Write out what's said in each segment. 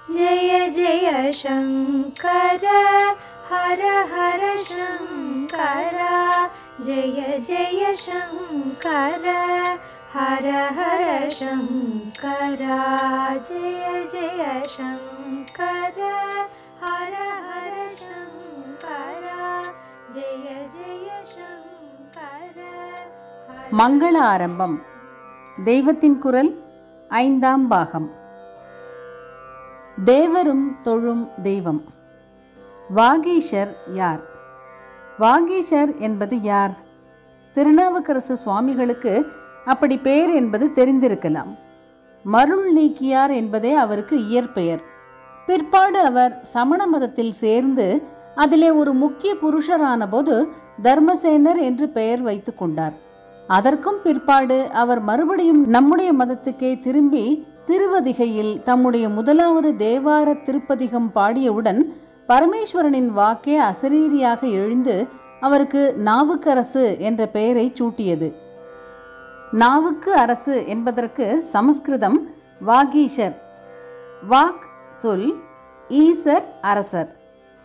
जय जय शङ्कर हर हर शङ्कर जय जय शङ्कर हर हर शङ्कर जय जय शङ्कर हर हर शङ्कर जय जय शङ्कर மங்கள ஆரம்பம். தெய்வத்தின் குரல் 5ஆம் பாகம். தேவரும் தொழும் தெய்வம். வாகீஷர் யார்? வாகீஷர் என்பது யார்? திருநாவுக்கரசு சுவாமிகளுக்கு அப்படி பெயர் என்பது தெரிந்திருக்கலாம். மருள் நீக்கியார் என்பதே அவருக்கு இயற்பெயர். பிற்பாடு அவர் சமண மதத்தில் சேர்ந்து அதிலே ஒரு முக்கிய புருஷரான போது தர்மசேனர் என்று பெயர் வைத்து கொண்டார். அதற்கும் பிற்பாடு அவர் மறுபடியும் நம்முடைய மதத்துக்கே திரும்பி திருவதிகையில் தம்முடைய முதலாவது தேவார திருப்பதிகம் பாடியவுடன் பரமேஸ்வரனின் வாக்கே அசரீரியாக எழுந்து அவருக்கு நாவுக்கரசு என்ற பெயரை சூட்டியது. நாவுக்கு அரசு என்பதற்கு சமஸ்கிருதம் வாகீஷர். வாக் சொல், ஈசர் அரசர்.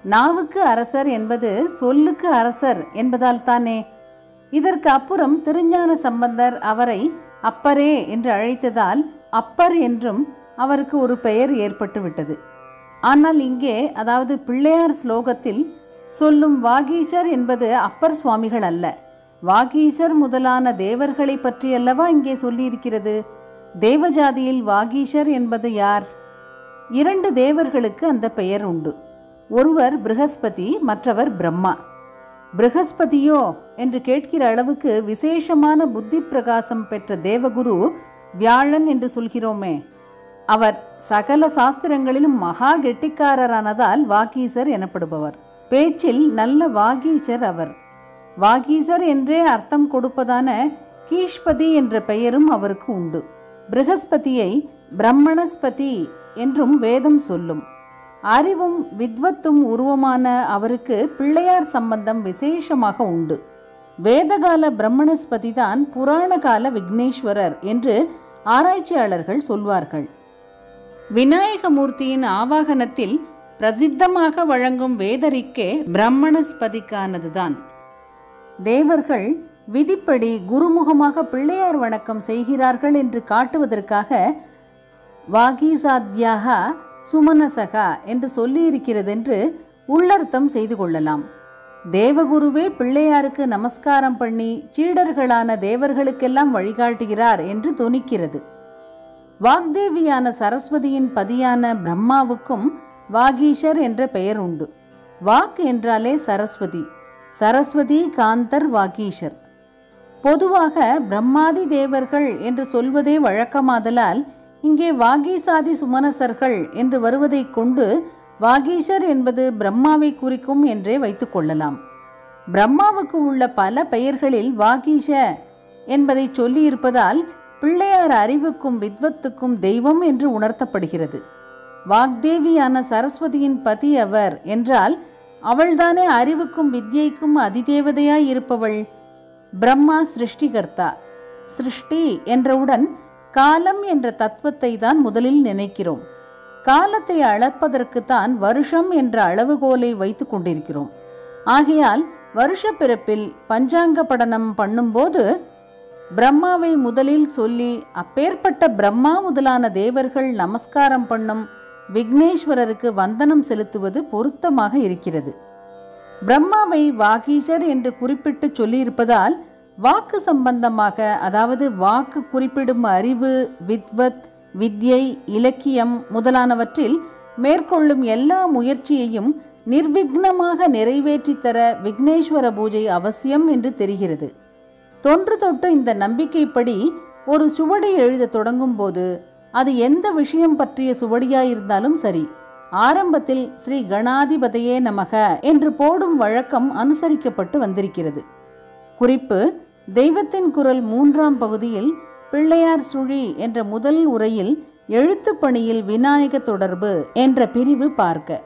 நாவுக்கு அரசர் என்பது சொல்லுக்கு அரசர் என்பதால் தானே. இதற்கு அப்புறம் திருஞான சம்பந்தர் அவரை அப்பரே என்று அழைத்ததால் அப்பர் என்றும் அவருக்கு ஒரு பெயர் ஏற்பட்டு விட்டது. ஆனால் இங்கே, அதாவது பிள்ளையார் ஸ்லோகத்தில் சொல்லும் வாகீஷர் என்பது அப்பர் சுவாமிகள் அல்ல, வாகீஷர் முதலான தேவர்களை பற்றியல்லவா இங்கே சொல்லியிருக்கிறது. தேவஜாதியில் வாகீஷர் என்பது யார்? 2 தேவர்களுக்கு அந்த பெயர் உண்டு. ஒருவர் ப்ரஹஸ்பதி, மற்றவர் பிரம்மா. ப்ரஹஸ்பதியோ என்று கேட்கிற அளவுக்கு விசேஷமான புத்தி பிரகாசம் பெற்ற தேவகுரு வியாழன் என்று சொல்கிறோமே, அவர் சகல சாஸ்திரங்களிலும் மகா கெட்டிக்காரரானதால் வாகீசர் எனப்படுபவர். பேச்சில் நல்ல வாகீசர் அவர். வாகீசர் என்றே அர்த்தம் கொடுப்பதான கீஷ்பதி என்ற பெயரும் அவருக்கு உண்டு. ப்ரஹஸ்பதியை பிரம்மணஸ்பதி என்றும் வேதம் சொல்லும். அறிவும் வித்வத்தும் உருவமான அவருக்கு பிள்ளையார் சம்பந்தம் விசேஷமாக உண்டு. வேதகால பிரம்மணஸ்பதி தான் புராண கால விக்னேஸ்வரர் என்று ஆராய்ச்சியாளர்கள் சொல்வார்கள். விநாயகமூர்த்தியின் ஆவாகனத்தில் பிரசித்தமாக வழங்கும் வேதரிக்கே பிரம்மணஸ்பதிக்கானதுதான். தேவர்கள் விதிப்படி குருமுகமாக பிள்ளையார் வணக்கம் செய்கிறார்கள் என்று காட்டுவதற்காக வாகீசாத்யாக சுமனசகா என்று சொல்லியிருக்கிறதென்று உள்ளர்த்தம் செய்து கொள்ளலாம். தேவகுருவே பிள்ளையாருக்கு நமஸ்காரம் பண்ணி சீடர்களான தேவர்களுக்கெல்லாம் வழிகாட்டுகிறார் என்று தொனிக்கிறது. வாக்தேவியான சரஸ்வதியின் பதியான பிரம்மாவுக்கும் வாகீஷர் என்ற பெயர் உண்டு. வாக் என்றாலே சரஸ்வதி, சரஸ்வதி காந்தர் வாகீஷர். பொதுவாக பிரம்மாதி தேவர்கள் என்று சொல்வதே வழக்கமாதலால் இங்கே வாகீசாதி சுமனசர்கள் என்று வருவதை கொண்டு வாகீஷர் என்பது பிரம்மாவை குறிக்கும் என்றே வைத்துக் கொள்ளலாம். பிரம்மாவுக்கு உள்ள பல பெயர்களில் வாகீஷ என்பதை சொல்லியிருப்பதால் பிள்ளையார் அறிவுக்கும் வித்வத்துக்கும் தெய்வம் என்று உணர்த்தப்படுகிறது. வாக்தேவியான சரஸ்வதியின் பதி அவர் என்றால் அவள்தானே அறிவுக்கும் வித்யைக்கும் அதிதேவதையாய் இருப்பவள். பிரம்மா சிருஷ்டிகர்த்தா. சிருஷ்டி என்றவுடன் காலம் என்ற தத்துவத்தை தான் முதலில் நினைக்கிறோம். காலத்தை அளப்பதற்குத்தான் வருஷம் என்ற அளவுகோலை வைத்து கொண்டிருக்கிறோம். ஆகையால் வருஷ பிறப்பில் பஞ்சாங்க படனம் பண்ணும்போது பிரம்மாவை முதலில் சொல்லி அப்பேற்பட்ட பிரம்மா முதலான தேவர்கள் நமஸ்காரம் பண்ணும் விக்னேஸ்வரருக்கு வந்தனம் செலுத்துவது பொருத்தமாக இருக்கிறது. பிரம்மாவை வாகீஷர் என்று குறிப்பிட்டு சொல்லியிருப்பதால் வாக்கு சம்பந்தமாக, அதாவது வாக்கு குறிப்பிடும் அறிவு, வித்வத், வித்யை, இலக்கியம் முதலானவற்றில் மேற்கொள்ளும் எல்லா முயற்சியையும் நிர்விக்னமாக நிறைவேற்றித்தர விக்னேஸ்வர பூஜை அவசியம் என்று தெரிகிறது. தொன்று தொட்டு இந்த நம்பிக்கைப்படி ஒரு சுவடி எழுத தொடங்கும் போது அது எந்த விஷயம் பற்றிய சுவடியாயிருந்தாலும் சரி, ஆரம்பத்தில் ஸ்ரீ கணாதிபதையே நமக என்று போடும் வழக்கம் அனுசரிக்கப்பட்டு வந்திருக்கிறது. குறிப்பு: தெய்வத்தின் குரல் 3ஆம் பகுதியில் பிள்ளையார் சுழி என்ற முதல் உரையில் எழுத்துப்பணியில் விநாயக தொடர்பு என்ற பிரிவு பார்க்க.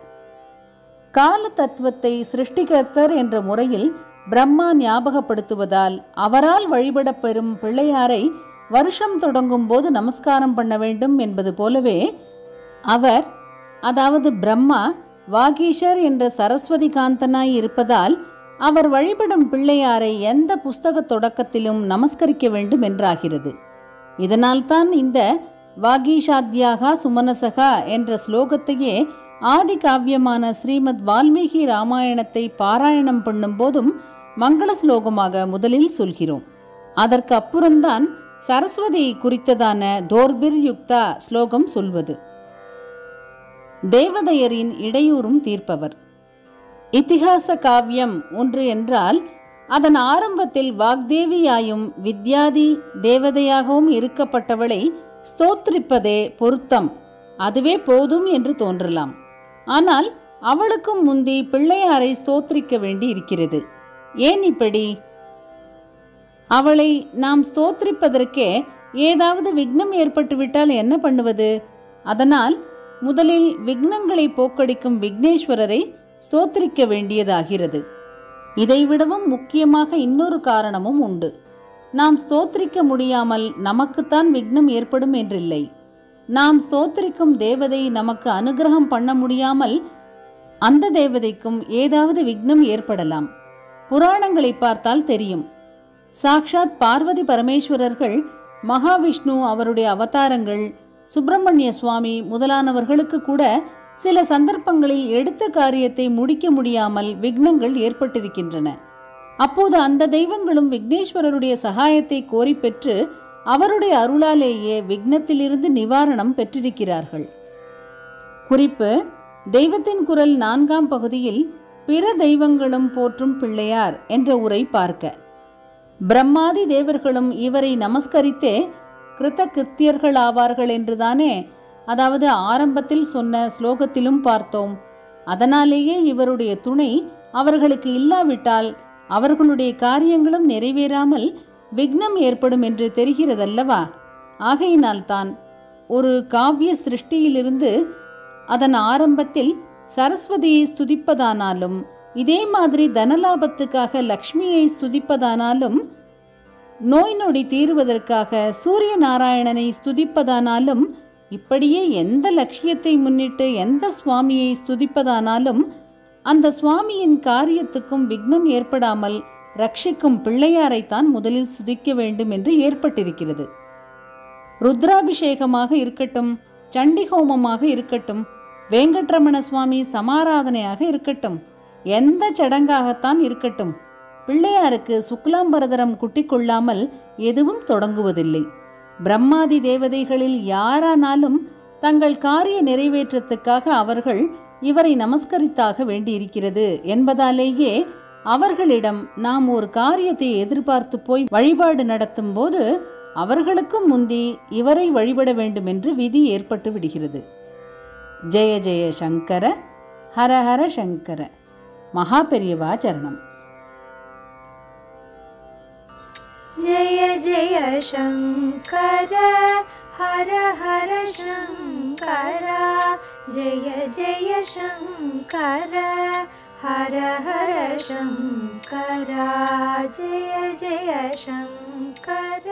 கால தத்துவத்தை சிருஷ்டிகர்த்தர் என்ற முறையில் பிரம்மா ஞாபகப்படுத்துவதால் அவரால் வழிபடப்பெறும் பிள்ளையாரை வருஷம் தொடங்கும் போது நமஸ்காரம் பண்ண வேண்டும் என்பது போலவே அவர் அதாவது பிரம்மா வாகீஷர் என்ற சரஸ்வதி காந்தனாய் இருப்பதால் அவர் வழிபடும் பிள்ளையாரை எந்த புஸ்தக தொடக்கத்திலும் நமஸ்கரிக்க வேண்டும் என்றாகிறது. இதனால்தான் இந்த வாகீஷாத்யாகா சுமனசகா என்ற ஸ்லோகத்தையே ஆதி காவியமான ஸ்ரீமத் வால்மீகி ராமாயணத்தை பாராயணம் பண்ணும் போதும் மங்கள ஸ்லோகமாக முதலில் சொல்கிறோம். அதற்கு அப்புறம்தான் சரஸ்வதி குறித்ததான தோர்பிர் யுக்தா ஸ்லோகம் சொல்வது. தேவதையரின் இடையூறும் தீர்ப்பவர். இத்திஹாச காவியம் ஒன்று என்றால் அதன் ஆரம்பத்தில் வாக்தேவியாயும் வித்யாதி தேவதையாகவும் இருக்கப்பட்டவளை ஸ்தோத்திரிப்பதே பொருத்தம், அதுவே போதும் என்று தோன்றலாம். ஆனால் அவளுக்கும் முந்தி பிள்ளையாரை ஸ்தோத்திரிக்க வேண்டி இருக்கிறது. ஏன் இப்படி? அவளை நாம் ஸ்தோத்திரிப்பதற்கே ஏதாவது விக்னம் ஏற்பட்டுவிட்டால் என்ன பண்ணுவது? அதனால் முதலில் விக்னங்களை போக்கடிக்கும் விக்னேஸ்வரரை ஸ்தோத்திரிக்க வேண்டியதாகிறது. இதைவிடவும் முக்கியமாக இன்னொரு காரணமும் உண்டு. நாம் ஸ்தோத்திரிக்க முடியாமல் நமக்குத்தான் விக்னம் ஏற்படும் என்றில்லை. நாம் ஸ்தோத்திரிக்கும் தேவதை நமக்கு அனுகிரகம் பண்ண முடியாமல் அந்த தேவதைக்கும் ஏதாவது விக்னம் ஏற்படலாம். புராணங்களை பார்த்தால் தெரியும். சாக்ஷாத் பார்வதி பரமேஸ்வரர்கள், மகாவிஷ்ணு அவருடைய அவதாரங்கள், சுப்பிரமணிய சுவாமி முதலானவர்களுக்கு கூட சில சந்தர்ப்பங்களில் எடுத்த காரியத்தை முடிக்க முடியாமல் விக்னங்கள் ஏற்பட்டிருக்கின்றன. அப்போது அந்த தெய்வங்களும் விக்னேஸ்வரருடைய சகாயத்தை கோரி பெற்று அவருடைய அருளாலேயே விக்னத்திலிருந்து நிவாரணம் பெற்றிருக்கிறார்கள். குறிப்பு: தெய்வத்தின் குரல் 4ஆம் பகுதியில் பிற தெய்வங்களும் போற்றும் பிள்ளையார் என்ற உரை பார்க்க. பிரம்மாதி தேவர்களும் இவரை நமஸ்கரித்தே கிருத கிருத்தியர்கள் ஆவார்கள் என்றுதானே, அதாவது ஆரம்பத்தில் சொன்ன ஸ்லோகத்திலும் பார்த்தோம். அதனாலேயே இவருடைய துணை அவர்களுக்கு இல்லாவிட்டால் அவர்களுடைய காரியங்களும் நிறைவேறாமல் விக்னம் ஏற்படும் என்று தெரிகிறதல்லவா? ஆகையினால்தான் ஒரு காவிய சிருஷ்டியிலிருந்து அதன் ஆரம்பத்தில் சரஸ்வதியை ஸ்துதிப்பதானாலும், இதே மாதிரி தனலாபத்துக்காக லக்ஷ்மியை ஸ்துதிப்பதானாலும், நோய் நொடி தீருவதற்காக சூரிய நாராயணனை ஸ்துதிப்பதானாலும், இப்படியே எந்த லட்சியத்தை முன்னிட்டு எந்த சுவாமியை ஸ்துதிப்பதானாலும் அந்த சுவாமியின் காரியத்துக்கும் விக்னம் ஏற்படாமல் ரட்சிக்கும் பிள்ளையாரைத்தான் முதலில் ஸ்துதிக்க வேண்டும் என்று ஏற்பட்டிருக்கிறது. ருத்ராபிஷேகமாக இருக்கட்டும், சண்டி ஹோமமாக இருக்கட்டும், வெங்கட்ரமண சுவாமி சமாராதனையாக இருக்கட்டும், எந்த சடங்காகத்தான் இருக்கட்டும், பிள்ளையாருக்கு சுக்லாம்பரதரம் குட்டிக்கொள்ளாமல் எதுவும் தொடங்குவதில்லை. பிரம்மாதி தேவதைகளில் யாரானாலும் தங்கள் காரிய நிறைவேற்றத்துக்காக அவர்கள் இவரை நமஸ்கரித்தாக வேண்டியிருக்கிறது என்பதாலேயே அவர்களிடம் நாம் ஒரு காரியத்தை எதிர்பார்த்து போய் வழிபாடு நடத்தும் போது அவர்களுக்கும் முந்தி இவரை வழிபட வேண்டும் என்று விதி ஏற்பட்டு விடுகிறது. ஜெய ஜெய சங்கர, ஹர ஹர சங்கர. மகா பெரியவா சரணம். जय जय शंकर, हर हर शंकर. जय जय शंकर, हर हर शंकर. जय जय शंकर.